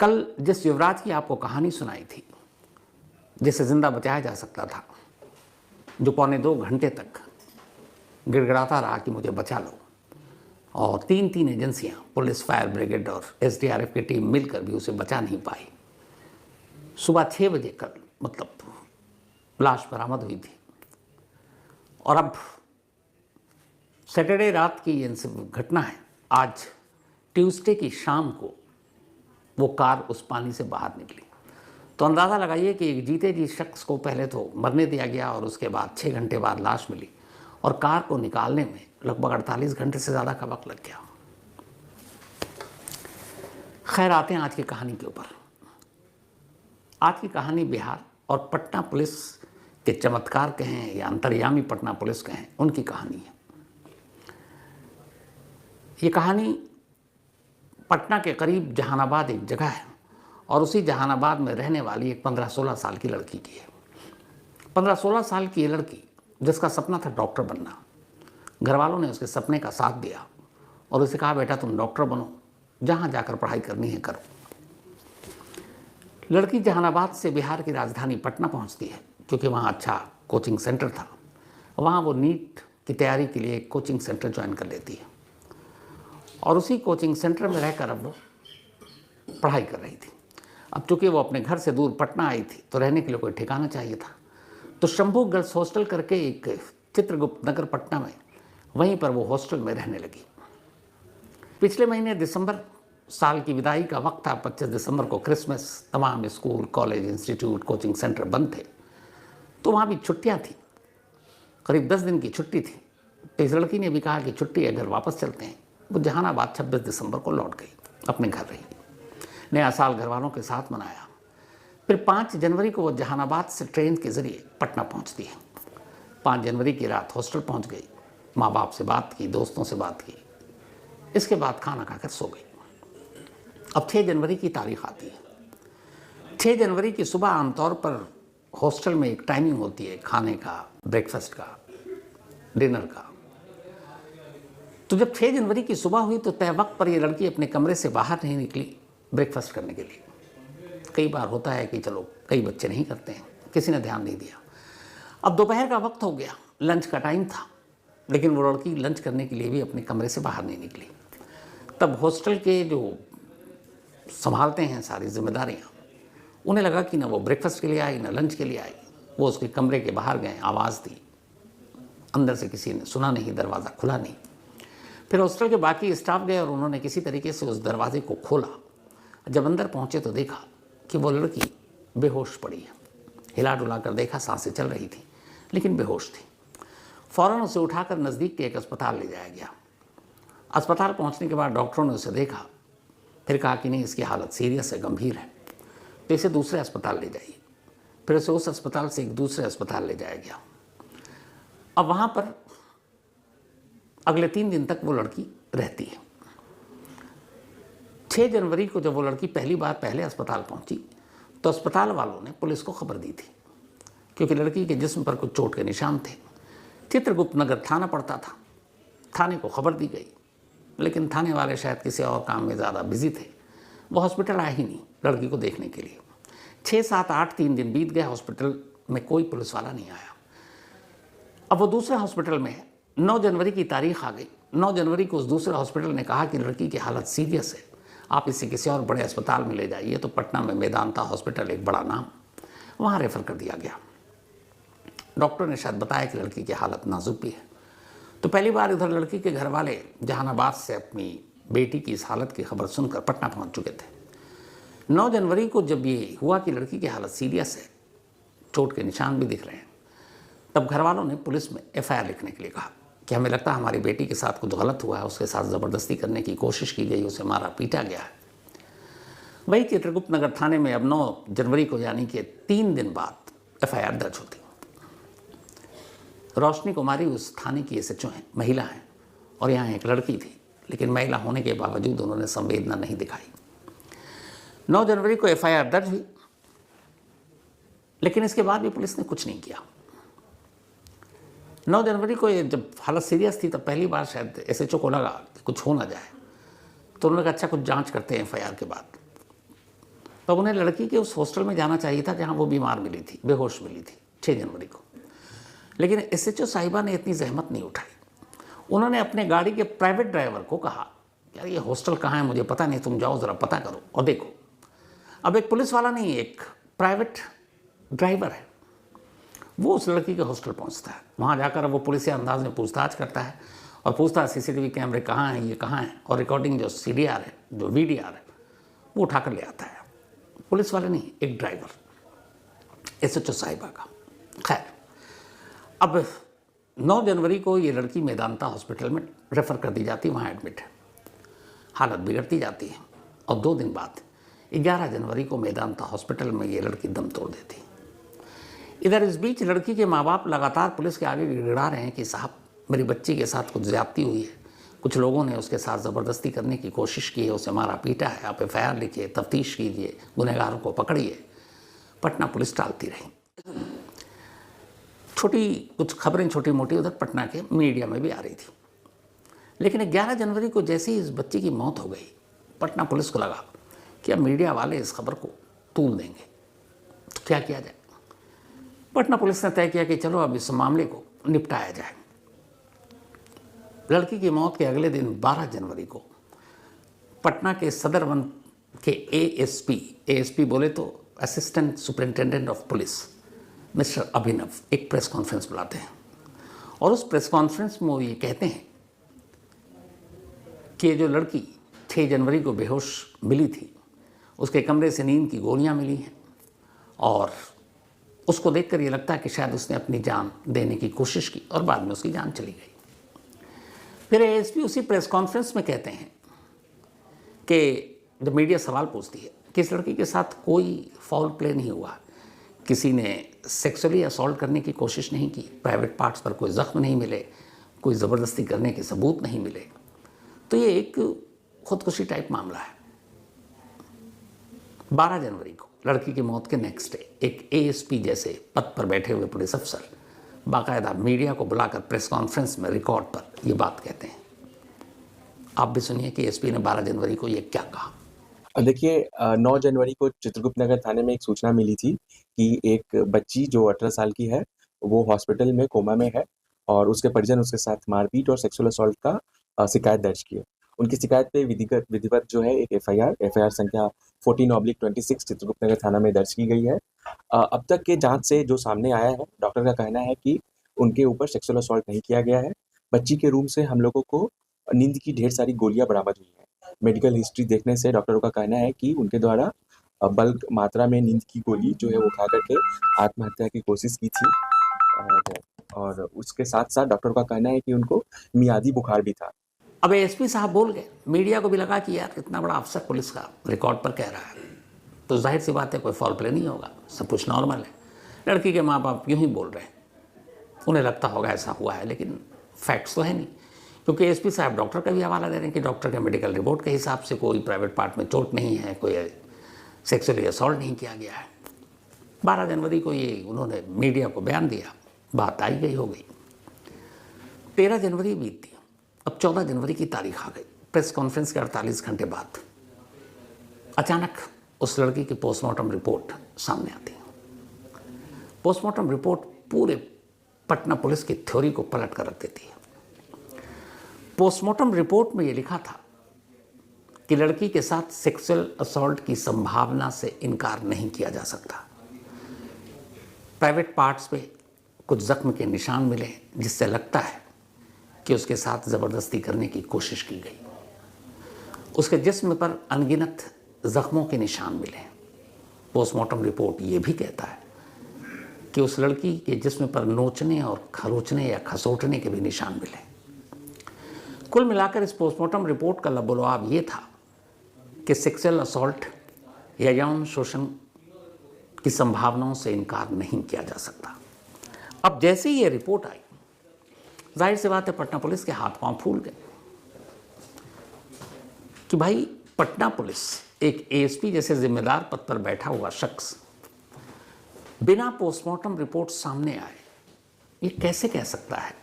कल जिस युवराज की आपको कहानी सुनाई थी, जिसे जिंदा बचाया जा सकता था, जो पौने 2 घंटे तक गिड़गिड़ाता रहा कि मुझे बचा लो, और तीन एजेंसियां, पुलिस, फायर ब्रिगेड और एसडीआरएफ की टीम मिलकर भी उसे बचा नहीं पाई। सुबह 6 बजे कल लाश बरामद हुई थी। और अब सैटरडे रात की ये घटना है। आज ट्यूसडे की शाम को वो कार उस पानी से बाहर निकली। तो अंदाज़ा लगाइए कि एक जीते जी शख्स को पहले तो मरने दिया गया और उसके बाद 6 घंटे बाद लाश मिली, और कार को निकालने में लगभग 48 घंटे से ज़्यादा का वक्त लग गया। खैर, आते हैं आज की कहानी के ऊपर। आज की कहानी बिहार और पटना पुलिस के चमत्कार कहें या अंतर्यामी पटना पुलिस कहें, उनकी कहानी है। ये कहानी पटना के करीब जहानाबाद एक जगह है, और उसी जहानाबाद में रहने वाली एक 15-16 साल की लड़की की है। 15-16 साल की ये लड़की, जिसका सपना था डॉक्टर बनना, घर वालों ने उसके सपने का साथ दिया और उसे कहा, बेटा तुम डॉक्टर बनो, जहाँ जाकर पढ़ाई करनी है करो। लड़की जहानाबाद से बिहार की राजधानी पटना पहुँचती है, क्योंकि वहाँ अच्छा कोचिंग सेंटर था। वहाँ वो नीट की तैयारी के लिए एक कोचिंग सेंटर ज्वाइन कर लेती है, और उसी कोचिंग सेंटर में रहकर अब वो पढ़ाई कर रही थी। अब चूँकि वो अपने घर से दूर पटना आई थी, तो रहने के लिए कोई ठिकाना चाहिए था। तो शंभू गर्ल्स हॉस्टल करके एक चित्रगुप्त नगर पटना में, वहीं पर वो हॉस्टल में रहने लगी। पिछले महीने दिसंबर साल की विदाई का वक्त था। 25 दिसंबर को क्रिसमस, तमाम school, college, institute, coaching centre बंद थे, तो वहाँ भी छुट्टियाँ थी। करीब 10 दिन की छुट्टी थी। तो इस लड़की ने भी कहा कि छुट्टी है, घर वापस चलते हैं। वो जहानाबाद 26 दिसंबर को लौट गई, अपने घर रही, नया साल घर वालों के साथ मनाया। फिर 5 जनवरी को वो जहानाबाद से ट्रेन के जरिए पटना पहुंचती है। 5 जनवरी की रात हॉस्टल पहुंच गई, माँ बाप से बात की, दोस्तों से बात की, इसके बाद खाना खाकर सो गई। अब 6 जनवरी की तारीख आती है। 6 जनवरी की सुबह आमतौर पर हॉस्टल में एक टाइमिंग होती है खाने का, ब्रेकफास्ट का, डिनर का। तो जब 6 जनवरी की सुबह हुई तो तय वक्त पर यह लड़की अपने कमरे से बाहर नहीं निकली ब्रेकफास्ट करने के लिए। कई बार होता है कि चलो कई बच्चे नहीं करते हैं, किसी ने ध्यान नहीं दिया। अब दोपहर का वक्त हो गया, लंच का टाइम था, लेकिन वो लड़की लंच करने के लिए भी अपने कमरे से बाहर नहीं निकली। तब हॉस्टल के जो संभालते हैं सारी जिम्मेदारियाँ, उन्हें लगा कि ना वो ब्रेकफास्ट के लिए आई, ना लंच के लिए आई। वो उसके कमरे के बाहर गए, आवाज़ दी, अंदर से किसी ने सुना नहीं, दरवाज़ा खुला नहीं। फिर हॉस्टल के बाकी स्टाफ गए और उन्होंने किसी तरीके से उस दरवाजे को खोला। जब अंदर पहुंचे तो देखा कि वो लड़की बेहोश पड़ी है। हिला डुला कर देखा, सांसें चल रही थी, लेकिन बेहोश थी। फ़ौरन उसे उठाकर नज़दीक के एक अस्पताल ले जाया गया। अस्पताल पहुंचने के बाद डॉक्टरों ने उसे देखा, फिर कहा कि नहीं, इसकी हालत सीरियस है, गंभीर है, तो इसे दूसरे अस्पताल ले जाइए। फिर उसे उस अस्पताल से एक दूसरे अस्पताल ले जाया गया। अब वहाँ पर अगले 3 दिन तक वो लड़की रहती है। 6 जनवरी को जब वो लड़की पहली बार पहले अस्पताल पहुंची, तो अस्पताल वालों ने पुलिस को खबर दी थी, क्योंकि लड़की के जिस्म पर कुछ चोट के निशान थे। चित्रगुप्त नगर थाना पड़ता था, थाने को खबर दी गई, लेकिन थाने वाले शायद किसी और काम में ज़्यादा बिजी थे। वो हॉस्पिटल आए ही नहीं लड़की को देखने के लिए। 6, 7, 8, 3 दिन बीत गए, हॉस्पिटल में कोई पुलिस वाला नहीं आया। अब वो दूसरे हॉस्पिटल में है। 9 जनवरी की तारीख आ गई। 9 जनवरी को उस दूसरे हॉस्पिटल ने कहा कि लड़की की हालत सीरियस है, आप इसे किसी और बड़े अस्पताल में ले जाइए। तो पटना में मेदांता हॉस्पिटल, एक बड़ा नाम, वहाँ रेफ़र कर दिया गया। डॉक्टर ने शायद बताया कि लड़की की हालत नाजुक भी है। तो पहली बार इधर लड़की के घर वाले जहानाबाद से अपनी बेटी की इस हालत की खबर सुनकर पटना पहुँच चुके थे। 9 जनवरी को जब ये हुआ कि लड़की की हालत सीरियस है, चोट के निशान भी दिख रहे हैं, तब घर वालों ने पुलिस में FIR लिखने के लिए कहा कि हमें लगता है हमारी बेटी के साथ कुछ गलत हुआ है, उसके साथ ज़बरदस्ती करने की कोशिश की गई, उसे मारा पीटा गया है। वही चित्रगुप्त नगर थाने में अब 9 जनवरी को, यानी कि 3 दिन बाद, FIR दर्ज होती। रोशनी कुमारी उस थाने की SHO हैं, महिला हैं, और यहाँ एक लड़की थी, लेकिन महिला होने के बावजूद उन्होंने संवेदना नहीं दिखाई। 9 जनवरी को FIR दर्ज हुई, लेकिन इसके बाद भी पुलिस ने कुछ नहीं किया। 9 जनवरी को जब हालत सीरियस थी, तब पहली बार शायद SHO को लगा कि कुछ हो ना जाए, तो उन्होंने कहा अच्छा कुछ जांच करते हैं FIR के बाद। तब उन्हें लड़की के उस हॉस्टल में जाना चाहिए था जहाँ वो बीमार मिली थी, बेहोश मिली थी 6 जनवरी को। लेकिन एसएचओ साहिबा ने इतनी जहमत नहीं उठाई। उन्होंने अपने गाड़ी के प्राइवेट ड्राइवर को कहा, यार ये हॉस्टल कहाँ है मुझे पता नहीं, तुम जाओ ज़रा पता करो और देखो। अब एक पुलिस वाला नहीं, एक प्राइवेट ड्राइवर है, वो उस लड़की के हॉस्टल पहुंचता है। वहाँ जाकर वो पुलिस अंदाज में पूछताछ करता है और पूछता है सीसीटीवी कैमरे कहाँ हैं, ये कहाँ हैं, और रिकॉर्डिंग जो सीडीआर है, जो वीडीआर है, वो उठाकर ले आता है। पुलिस वाले नहीं, एक ड्राइवर, एसएचओ साहिबा का। खैर, अब 9 जनवरी को ये लड़की मेदांता हॉस्पिटल में रेफ़र कर दी जाती है, वहाँ एडमिट है। हालत बिगड़ती जाती है और 2 दिन बाद 11 जनवरी को मेदांता हॉस्पिटल में ये लड़की दम तोड़ देती है। इधर इस बीच लड़की के माँ बाप लगातार पुलिस के आगे गिड़गिड़ा रहे हैं कि साहब मेरी बच्ची के साथ कुछ ज्यादती हुई है, कुछ लोगों ने उसके साथ ज़बरदस्ती करने की कोशिश की है, उसे मारा पीटा है, आप एफआईआर लिखिए, तफ्तीश कीजिए, गुनहगारों को पकड़िए। पटना पुलिस टालती रही। कुछ खबरें छोटी मोटी उधर पटना के मीडिया में भी आ रही थी। लेकिन 11 जनवरी को जैसे ही इस बच्ची की मौत हो गई, पटना पुलिस को लगा कि अब मीडिया वाले इस खबर को तूल देंगे, तो क्या किया जाए। पटना पुलिस ने तय किया कि चलो अब इस मामले को निपटाया जाए। लड़की की मौत के अगले दिन 12 जनवरी को पटना के सदर वन के एएसपी बोले तो assistant superintendent of police mister Abhinav एक प्रेस कॉन्फ्रेंस बुलाते हैं और उस प्रेस कॉन्फ्रेंस में वो ये कहते हैं कि जो लड़की 6 जनवरी को बेहोश मिली थी, उसके कमरे से नींद की गोलियां मिली हैं और उसको देखकर ये लगता है कि शायद उसने अपनी जान देने की कोशिश की और बाद में उसकी जान चली गई। फिर एएसपी उसी प्रेस कॉन्फ्रेंस में कहते हैं कि जब मीडिया सवाल पूछती है कि इस लड़की के साथ कोई फाउल प्ले नहीं हुआ, किसी ने सेक्सुअली असॉल्ट करने की कोशिश नहीं की, प्राइवेट पार्ट्स पर कोई जख्म नहीं मिले, कोई ज़बरदस्ती करने के सबूत नहीं मिले, तो ये एक खुदकुशी टाइप मामला है। 12 जनवरी को लड़की की मौत के नेक्स्ट डे एक एएसपी जैसे पद पर बैठे हुए पुलिस अफसर बाकायदा मीडिया को बुलाकर प्रेस कॉन्फ्रेंस में रिकॉर्ड पर ये बात कहते हैं। आप भी सुनिए कि एसपी ने 12 जनवरी को ये क्या कहा। देखिए 9 जनवरी को चित्रगुप्त नगर थाने में एक सूचना मिली थी कि एक बच्ची जो 18 साल की है वो हॉस्पिटल में कोमा में है और उसके परिजन उसके साथ मारपीट और सेक्सुअल असॉल्ट का शिकायत दर्ज की है। उनकी शिकायत पे विधिवत जो है एक एफआईआर संख्या 14/26 चित्रगुप्त नगर थाना में दर्ज की गई है। अब तक के जांच से जो सामने आया है, डॉक्टर का कहना है कि उनके ऊपर सेक्सुअल असॉल्ट नहीं किया गया है। बच्ची के रूम से हम लोगों को नींद की ढेर सारी गोलियां बरामद हुई हैं। मेडिकल हिस्ट्री देखने से डॉक्टरों का कहना है कि उनके द्वारा बल्क मात्रा में नींद की गोली जो है वो खा करके आत्महत्या की कोशिश की थी और उसके साथ साथ डॉक्टरों का कहना है कि उनको मियादी बुखार भी था। अब एसपी साहब बोल गए, मीडिया को भी लगा कि यार इतना बड़ा अफसर पुलिस का रिकॉर्ड पर कह रहा है तो जाहिर सी बात है कोई फॉल प्ले नहीं होगा, सब कुछ नॉर्मल है। लड़की के माँ बाप यूँ ही बोल रहे हैं, उन्हें लगता होगा ऐसा हुआ है, लेकिन फैक्ट्स तो है नहीं, क्योंकि एसपी साहब डॉक्टर का भी हवाला दे रहे हैं कि डॉक्टर के मेडिकल रिपोर्ट के हिसाब से कोई प्राइवेट पार्ट में चोट नहीं है, कोई सेक्सुअली असॉल्ट नहीं किया गया है। 12 जनवरी को ये उन्होंने मीडिया को बयान दिया, बात आई गई हो गई। 13 जनवरी बीतती, अब 14 जनवरी की तारीख आ गई। प्रेस कॉन्फ्रेंस के 48 घंटे बाद अचानक उस लड़की की पोस्टमार्टम रिपोर्ट सामने आती है। पोस्टमार्टम रिपोर्ट पूरे पटना पुलिस की थ्योरी को पलट कर रख देती है। पोस्टमार्टम रिपोर्ट में ये लिखा था कि लड़की के साथ सेक्सुअल असॉल्ट की संभावना से इनकार नहीं किया जा सकता। प्राइवेट पार्ट्स पे कुछ जख्म के निशान मिले जिससे लगता है कि उसके साथ ज़बरदस्ती करने की कोशिश की गई। उसके जिस्म पर अनगिनत जख्मों के निशान मिले। पोस्टमार्टम रिपोर्ट ये भी कहता है कि उस लड़की के जिस्म पर नोचने और खरोचने या खसोटने के भी निशान मिले। कुल मिलाकर इस पोस्टमार्टम रिपोर्ट का लबोलवाब ये था कि सेक्सुअल असॉल्ट या यौन शोषण की संभावनाओं से इनकार नहीं किया जा सकता। अब जैसे ही ये रिपोर्ट आई, जाहिर सी बात है पटना पुलिस के हाथ पांव फूल गए कि भाई पटना पुलिस एक एएसपी जैसे जिम्मेदार पद पर बैठा हुआ शख्स बिना पोस्टमार्टम रिपोर्ट सामने आए ये कैसे कह सकता है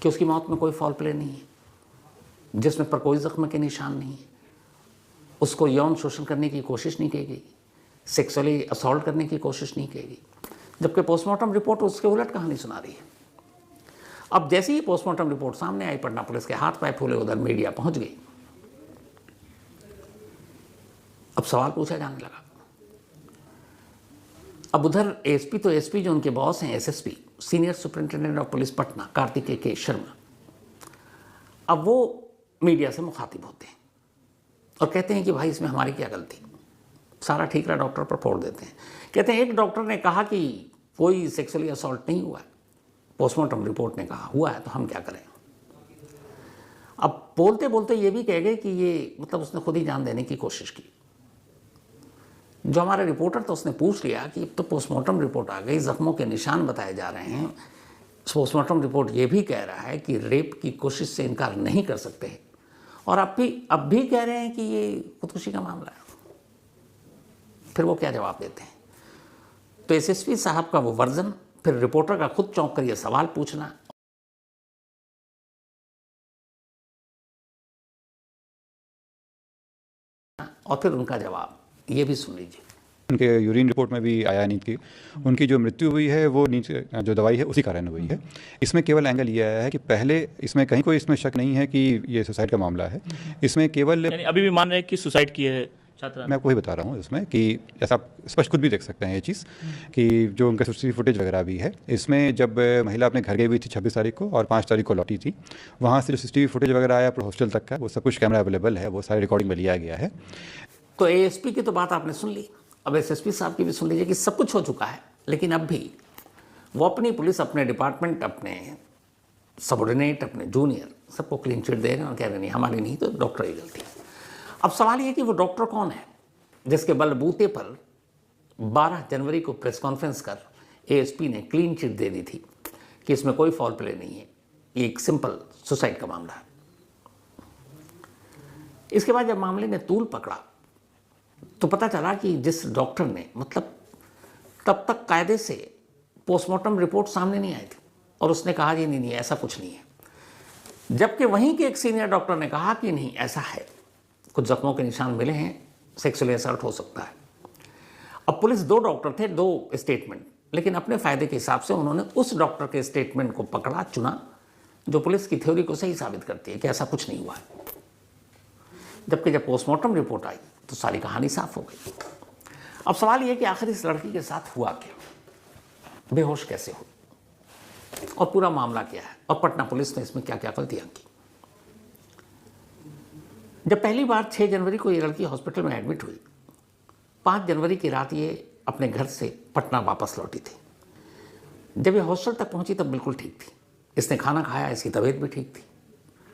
कि उसकी मौत में कोई फॉल प्ले नहीं है, जिसमें पर कोई जख्म के निशान नहीं है, उसको यौन शोषण करने की कोशिश नहीं की गई, सेक्सुअली असॉल्ट करने की कोशिश नहीं की गई, जबकि पोस्टमार्टम रिपोर्ट उसके उलट कहानी सुना रही है। अब जैसे ही पोस्टमार्टम रिपोर्ट सामने आई, पटना पुलिस के हाथ पैर फूले, उधर मीडिया पहुंच गई। अब सवाल पूछा जाने लगा। अब उधर एसपी तो एसपी जो उनके बॉस हैं, SSP senior superintendent of police Patna, Kartikeya के शर्मा, अब वो मीडिया से मुखातिब होते हैं और कहते हैं कि भाई इसमें हमारी क्या गलती, सारा ठीकरा डॉक्टर पर फोड़ देते हैं। कहते हैं एक डॉक्टर ने कहा कि कोई सेक्सुअली असॉल्ट नहीं हुआ है, पोस्टमार्टम रिपोर्ट ने कहा हुआ है, तो हम क्या करें। अब बोलते बोलते ये भी कह गए कि ये मतलब उसने खुद ही जान देने की कोशिश की। जो हमारा रिपोर्टर तो उसने पूछ लिया कि अब तो पोस्टमार्टम रिपोर्ट आ गई, जख्मों के निशान बताए जा रहे हैं, पोस्टमार्टम रिपोर्ट ये भी कह रहा है कि रेप की कोशिश से इनकार नहीं कर सकते हैं, और अब भी कह रहे हैं कि ये खुदकुशी का मामला है। फिर वो क्या जवाब देते हैं। तो एसएसपी साहब का वो वर्जन, फिर रिपोर्टर का खुद चौंक कर ये सवाल पूछना, और फिर उनका जवाब ये भी सुन लीजिए। उनके यूरिन रिपोर्ट में भी आया नींद की, उनकी जो मृत्यु हुई है वो नींद जो दवाई है उसी कारण हुई है। इसमें केवल एंगल ये आया है कि पहले इसमें कहीं कोई इसमें शक नहीं है कि ये सुसाइड का मामला है। इसमें केवल यानी अभी भी मान रहे हैं कि सुसाइड की है छात्रा। मैं आपको वही बता रहा हूँ इसमें कि जैसा आप स्पष्ट खुद भी देख सकते हैं ये चीज़ कि जो उनका सीसीटीवी फुटेज वगैरह भी है, इसमें जब महिला अपने घर गई हुई थी 26 तारीख को और 5 तारीख को लौटी थी, वहाँ से जो सीसीटीवी फुटेज वगैरह आया हॉस्टल तक का, वो सब कुछ कैमरा अवेलेबल है, वो सारी रिकॉर्डिंग में लिया गया है। तो एएसपी की तो बात आपने सुन ली, अब एसएसपी साहब की भी सुन लीजिए कि सब कुछ हो चुका है, लेकिन अब भी वो अपनी पुलिस, अपने डिपार्टमेंट, अपने सबऑर्डिनेट, अपने जूनियर सबको क्लीन चिट दे रहे हैं और कह रहे नहीं हमारी नहीं, तो डॉक्टर की गलती है। अब सवाल ये कि वो डॉक्टर कौन है जिसके बलबूते पर 12 जनवरी को प्रेस कॉन्फ्रेंस कर एएसपी ने क्लीन चिट दे दी थी कि इसमें कोई फॉल प्ले नहीं है, ये एक सिंपल सुसाइड का मामला है। इसके बाद जब मामले ने तूल पकड़ा तो पता चला कि जिस डॉक्टर ने, मतलब तब तक कायदे से पोस्टमार्टम रिपोर्ट सामने नहीं आई थी और उसने कहा जी नहीं ऐसा कुछ नहीं है, जबकि वहीं के एक सीनियर डॉक्टर ने कहा कि नहीं ऐसा है, कुछ जख्मों के निशान मिले हैं, सेक्सुअली असॉल्ट हो सकता है। अब पुलिस 2 डॉक्टर थे, 2 स्टेटमेंट, लेकिन अपने फायदे के हिसाब से उन्होंने उस डॉक्टर के स्टेटमेंट को पकड़ा, चुना, जो पुलिस की थ्योरी को सही साबित करती है कि ऐसा कुछ नहीं हुआ है। जबकि जब पोस्टमार्टम रिपोर्ट आई तो सारी कहानी साफ हो गई। अब सवाल यह कि आखिर इस लड़की के साथ हुआ क्या, बेहोश कैसे हुई और पूरा मामला क्या है, और पटना पुलिस ने इसमें क्या क्या गलतियां की। जब पहली बार 6 जनवरी को ये लड़की हॉस्पिटल में एडमिट हुई, 5 जनवरी की रात ये अपने घर से पटना वापस लौटी थी। जब ये हॉस्टल तक पहुंची तब बिल्कुल ठीक थी, इसने खाना खाया, इसकी तबीयत भी ठीक थी,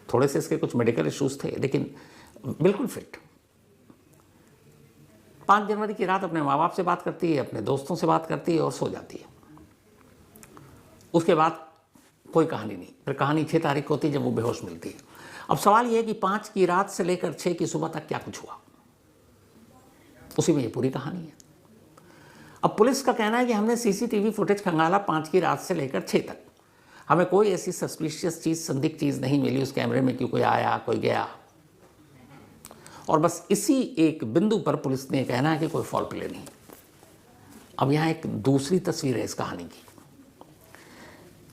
थोड़े से इसके कुछ मेडिकल इश्यूज थे लेकिन बिल्कुल फिट। 5 जनवरी की रात अपने माँ बाप से बात करती है, अपने दोस्तों से बात करती है और सो जाती है। उसके बाद कोई कहानी नहीं। फिर कहानी 6 तारीख को होती है जब वो बेहोश मिलती है। अब सवाल यह है कि 5 की रात से लेकर 6 की सुबह तक क्या कुछ हुआ, उसी में ये पूरी कहानी है। अब पुलिस का कहना है कि हमने सीसीटीवी फुटेज खंगाला 5 की रात से लेकर 6 तक, हमें कोई ऐसी सस्पिशियस चीज़, संदिग्ध चीज़ नहीं मिली उस कैमरे में कि कोई आया कोई गया, और बस इसी एक बिंदु पर पुलिस ने कहना है कि कोई फॉल प्ले नहीं। अब यहाँ एक दूसरी तस्वीर है इस कहानी की।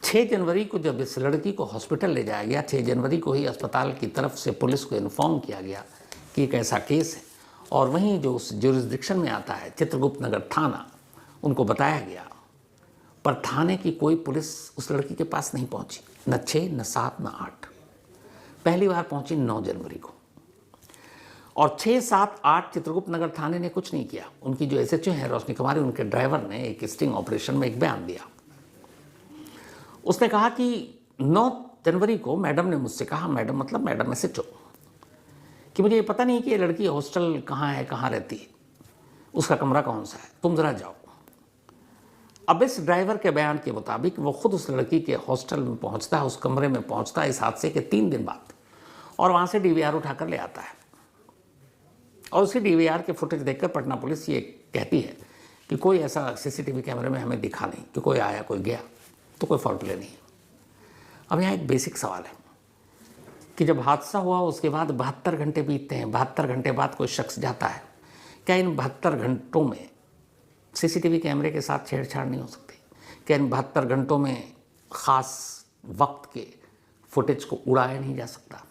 6 जनवरी को जब इस लड़की को हॉस्पिटल ले जाया गया, 6 जनवरी को ही अस्पताल की तरफ से पुलिस को इन्फॉर्म किया गया कि एक ऐसा केस है, और वहीं जो उस जुरिस्डिक्शन में आता है चित्रगुप्त नगर थाना, उनको बताया गया, पर थाने की कोई पुलिस उस लड़की के पास नहीं पहुंची, न 6, न 7, न 8। पहली बार पहुंची 9 जनवरी को, और 6, 7, 8 चित्रगुप्त नगर थाने ने कुछ नहीं किया। उनकी जो एसएचओ है रोशनी कुमारी, उनके ड्राइवर ने एक स्टिंग ऑपरेशन में एक बयान दिया। उसने कहा कि 9 जनवरी को मैडम ने मुझसे कहा, मैडम मतलब मैडम एसएचओ, कि मुझे ये पता नहीं कि ये लड़की हॉस्टल कहाँ है, कहाँ रहती है, उसका कमरा कौन सा है, तुम ज़रा जाओ। अब इस ड्राइवर के बयान के मुताबिक वो खुद उस लड़की के हॉस्टल में पहुंचता है, उस कमरे में पहुंचता है इस हादसे के 3 दिन बाद, और वहाँ से डीवीआर उठाकर ले आता है। और उसी डीवीआर के फुटेज देखकर पटना पुलिस ये कहती है कि कोई ऐसा सीसीटीवी कैमरे में हमें दिखा नहीं कि कोई आया कोई गया, तो कोई फॉल प्ले नहीं। अब यहाँ एक बेसिक सवाल है कि जब हादसा हुआ उसके बाद 72 घंटे बीतते हैं, 72 घंटे बाद कोई शख्स जाता है, क्या इन 72 घंटों में सीसीटीवी कैमरे के साथ छेड़छाड़ नहीं हो सकती? क्या इन 72 घंटों में ख़ास वक्त के फुटेज को उड़ाया नहीं जा सकता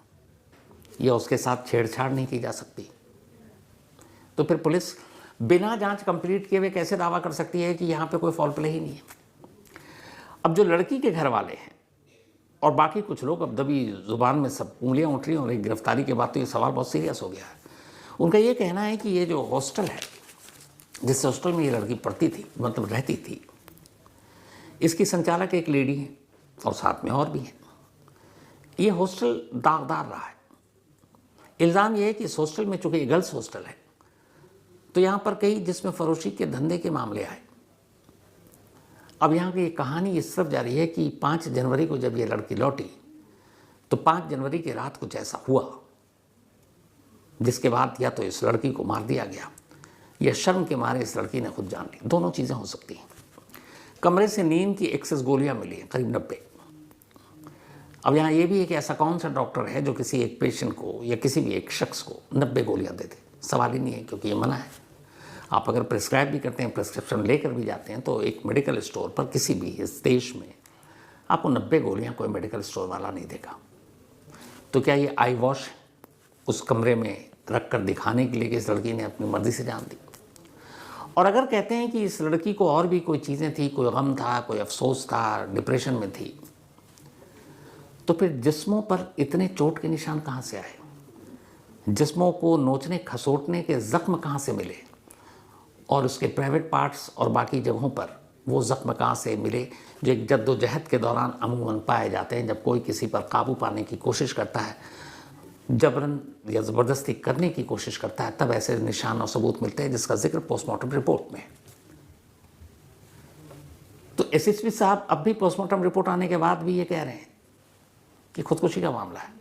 या उसके साथ छेड़छाड़ नहीं की जा सकती? तो फिर पुलिस बिना जांच कंप्लीट किए हुए कैसे दावा कर सकती है कि यहाँ पे कोई फॉल प्ले ही नहीं है? अब जो लड़की के घर वाले हैं और बाकी कुछ लोग, अब दबी ज़ुबान में सब उंगलियाँ उठ रही हैं और एक गिरफ्तारी के बाद तो ये सवाल बहुत सीरियस हो गया है। उनका ये कहना है कि ये जो हॉस्टल है, जिस हॉस्टल में ये लड़की पढ़ती थी, मतलब रहती थी, इसकी संचालक एक लेडी है और साथ में और भी हैं। ये हॉस्टल दागदार रहा है। इल्ज़ाम ये है कि इस हॉस्टल में, चूँकि ये गर्ल्स हॉस्टल है, तो यहाँ पर कई जिस्म फरोशी के धंधे के मामले आए। अब यहाँ की कहानी इस तरफ जा रही है कि 5 जनवरी को जब ये लड़की लौटी तो 5 जनवरी की रात कुछ ऐसा हुआ जिसके बाद या तो इस लड़की को मार दिया गया या शर्म के मारे इस लड़की ने खुद जान ली। दोनों चीज़ें हो सकती हैं। कमरे से नींद की एक्सेस गोलियाँ मिली हैं, करीब 90। अब यहाँ ये भी है कि ऐसा कौन सा डॉक्टर है जो किसी एक पेशेंट को या किसी भी एक शख्स को 90 गोलियाँ दे दे? सवाल ही नहीं है, क्योंकि ये मना है। आप अगर प्रिस्क्राइब भी करते हैं, प्रिस्क्रिप्शन लेकर भी जाते हैं, तो एक मेडिकल स्टोर पर किसी भी इस देश में आपको 90 गोलियां कोई मेडिकल स्टोर वाला नहीं देगा। तो क्या ये आई वॉश उस कमरे में रख कर दिखाने के लिए कि इस लड़की ने अपनी मर्जी से जान दी? और अगर कहते हैं कि इस लड़की को और भी कोई चीज़ें थी, कोई गम था, कोई अफसोस था, डिप्रेशन में थी, तो फिर जिस्मों पर इतने चोट के निशान कहाँ से आए? जिस्मों को नोचने खसोटने के ज़ख्म कहाँ से मिले? और उसके प्राइवेट पार्ट्स और बाकी जगहों पर वो ज़ख्म कहाँ से मिले जो एक जद्दोजहद के दौरान अमूमन पाए जाते हैं? जब कोई किसी पर काबू पाने की कोशिश करता है, जबरन या ज़बरदस्ती करने की कोशिश करता है, तब ऐसे निशान और सबूत मिलते हैं, जिसका जिक्र पोस्टमार्टम रिपोर्ट में है। तो एसएसपी साहब अब भी पोस्टमार्टम रिपोर्ट आने के बाद भी ये कह रहे हैं कि खुदकुशी का मामला है।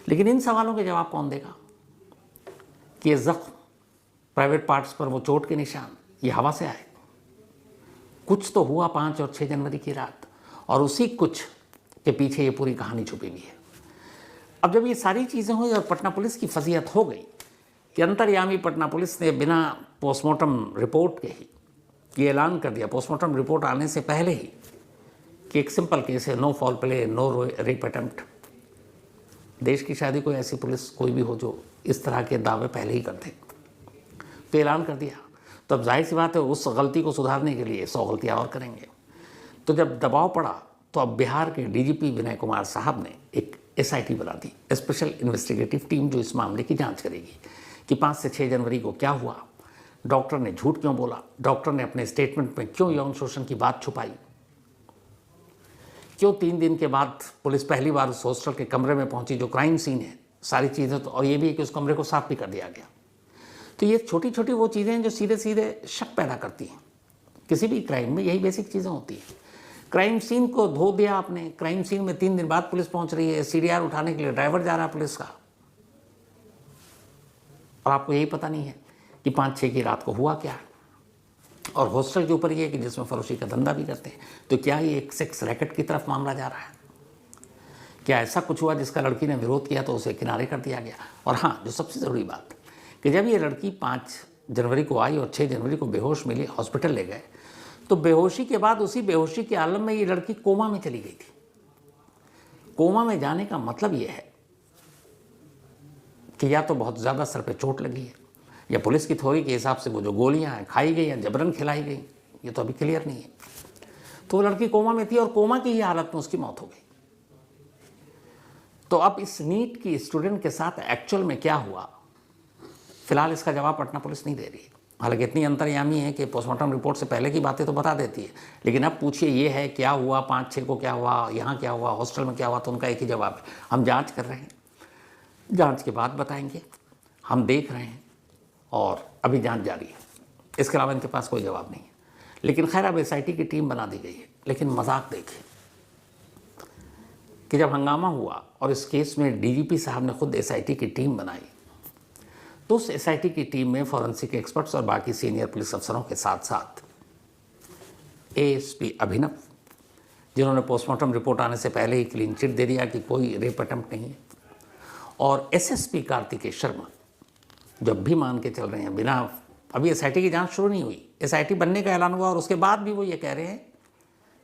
लेकिन इन सवालों के जवाब कौन देगा कि ये ज़ख्म, प्राइवेट पार्ट्स पर वो चोट के निशान, ये हवा से आए? कुछ तो हुआ 5 और 6 जनवरी की रात, और उसी कुछ के पीछे ये पूरी कहानी छुपी हुई है। अब जब ये सारी चीज़ें हुई और पटना पुलिस की फजीहत हो गई कि अंतर्यामी पटना पुलिस ने बिना पोस्टमार्टम रिपोर्ट के ही ये ऐलान कर दिया, पोस्टमार्टम रिपोर्ट आने से पहले ही, कि एक सिंपल केस है, no foul play, no rape attempt. देश की शादी कोई ऐसी पुलिस कोई भी हो जो इस तरह के दावे पहले ही कर दे, तो ऐलान कर दिया। तो अब जाहिर सी बात है उस गलती को सुधारने के लिए 100 गलतियाँ और करेंगे। तो जब दबाव पड़ा तो अब बिहार के डीजीपी विनय कुमार साहब ने एक एसआईटी बना दी, स्पेशल इन्वेस्टिगेटिव टीम, जो इस मामले की जांच करेगी कि 5 से 6 जनवरी को क्या हुआ, डॉक्टर ने झूठ क्यों बोला, डॉक्टर ने अपने स्टेटमेंट में क्यों यौन शोषण की बात छुपाई, क्यों 3 दिन के बाद पुलिस पहली बार उस हॉस्टल के कमरे में पहुंची जो क्राइम सीन है, सारी चीज़ें। तो और ये भी है कि उस कमरे को साफ भी कर दिया गया। तो ये छोटी छोटी वो चीज़ें हैं जो सीधे सीधे शक पैदा करती हैं। किसी भी क्राइम में यही बेसिक चीज़ें होती हैं। क्राइम सीन को धो दिया आपने, क्राइम सीन में 3 दिन बाद पुलिस पहुंच रही है, सीडीआर उठाने के लिए ड्राइवर जा रहा है पुलिस का, और आपको यही पता नहीं है कि 5-6 की रात को हुआ क्या। और हॉस्टल के ऊपर ये है कि जिसमें फरोशी का धंधा भी करते हैं। तो क्या ये एक सेक्स रैकेट की तरफ मामला जा रहा है? क्या ऐसा कुछ हुआ जिसका लड़की ने विरोध किया तो उसे किनारे कर दिया गया? और हाँ, जो सबसे ज़रूरी बात कि जब ये लड़की 5 जनवरी को आई और 6 जनवरी को बेहोश मिली, हॉस्पिटल ले गए, तो बेहोशी के बाद उसी बेहोशी के आलम में ये लड़की कोमा में चली गई थी। कोमा में जाने का मतलब ये है कि या तो बहुत ज़्यादा सर पे चोट लगी है, या पुलिस की थ्योरी के हिसाब से वो जो गोलियां हैं खाई गई या जबरन खिलाई गई, ये तो अभी क्लियर नहीं है। तो वो लड़की कोमा में थी और कोमा की ही हालत में उसकी मौत हो गई। तो अब इस नीट की स्टूडेंट के साथ एक्चुअल में क्या हुआ, फिलहाल इसका जवाब पटना पुलिस नहीं दे रही है। हालांकि इतनी अंतर्यामी है कि पोस्टमार्टम रिपोर्ट से पहले की बातें तो बता देती है, लेकिन अब पूछिए ये है क्या हुआ, 5-6 को क्या हुआ, यहाँ क्या हुआ, हॉस्टल में क्या हुआ, तो उनका एक ही जवाब है, हम जांच कर रहे हैं, जांच के बाद बताएंगे, हम देख रहे हैं और अभी जांच जारी है। इसके अलावा इनके पास कोई जवाब नहीं है। लेकिन खैर अब एसआईटी की टीम बना दी गई है। लेकिन मजाक देखिए कि जब हंगामा हुआ और इस केस में डीजीपी साहब ने खुद एसआईटी की टीम बनाई, तो उस एसआईटी की टीम में फॉरेंसिक एक्सपर्ट्स और बाकी सीनियर पुलिस अफसरों के साथ साथ एएसपी अभिनव, जिन्होंने पोस्टमार्टम रिपोर्ट आने से पहले ही क्लीन चिट दे दिया कि कोई रेप अटेम्प्ट नहीं है, और एसएसपी कार्तिकेय शर्मा जब भी मान के चल रहे हैं, बिना अभी एसआईटी की जांच शुरू नहीं हुई, एसआईटी बनने का ऐलान हुआ और उसके बाद भी वो ये कह रहे हैं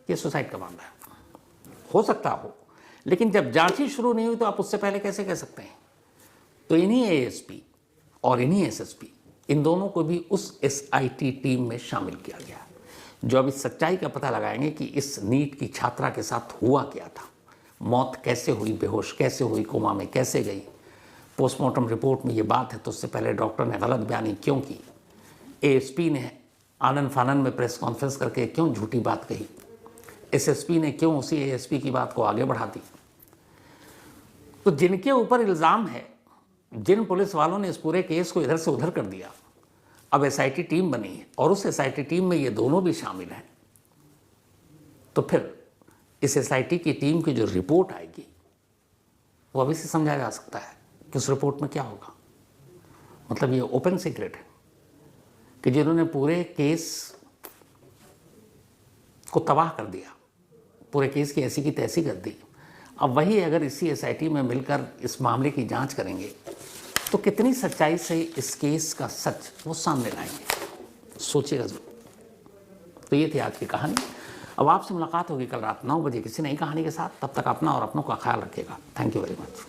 कि सुसाइड का मामला है। हो सकता हो, लेकिन जब जांच ही शुरू नहीं हुई तो आप उससे पहले कैसे कह सकते हैं? तो इन्हीं एएसपी और इन्हीं एसएसपी, इन दोनों को भी उस एसआईटी टीम में शामिल किया गया, जो अब इस सच्चाई का पता लगाएंगे कि इस नीट की छात्रा के साथ हुआ क्या था, मौत कैसे हुई, बेहोश कैसे हुई, कोमा में कैसे गई। पोस्टमार्टम रिपोर्ट में ये बात है तो उससे पहले डॉक्टर ने गलत बयानी क्यों की, एएसपी ने आनन फानन में प्रेस कॉन्फ्रेंस करके क्यों झूठी बात कही, एसएसपी ने क्यों उसी एएसपी की बात को आगे बढ़ा दी। तो जिनके ऊपर इल्ज़ाम है, जिन पुलिस वालों ने इस पूरे केस को इधर से उधर कर दिया, अब एसआईटी टीम बनी है और उस एसआईटी टीम में ये दोनों भी शामिल हैं, तो फिर इस एसआईटी की टीम की जो रिपोर्ट आएगी वो अभी से समझा जा सकता है कि उस रिपोर्ट में क्या होगा। मतलब ये ओपन सीक्रेट है कि जिन्होंने पूरे केस को तबाह कर दिया, पूरे केस की ऐसी की तैसी कर दी, अब वही अगर इसी एसआईटी में मिलकर इस मामले की जांच करेंगे तो कितनी सच्चाई से इस केस का सच वो सामने लाएंगे, सोचिएगा जरूर। तो ये थी आज की कहानी। अब आपसे मुलाकात होगी कल रात 9 बजे किसी नई कहानी के साथ। तब तक अपना और अपनों का ख्याल रखिएगा। Thank you very much.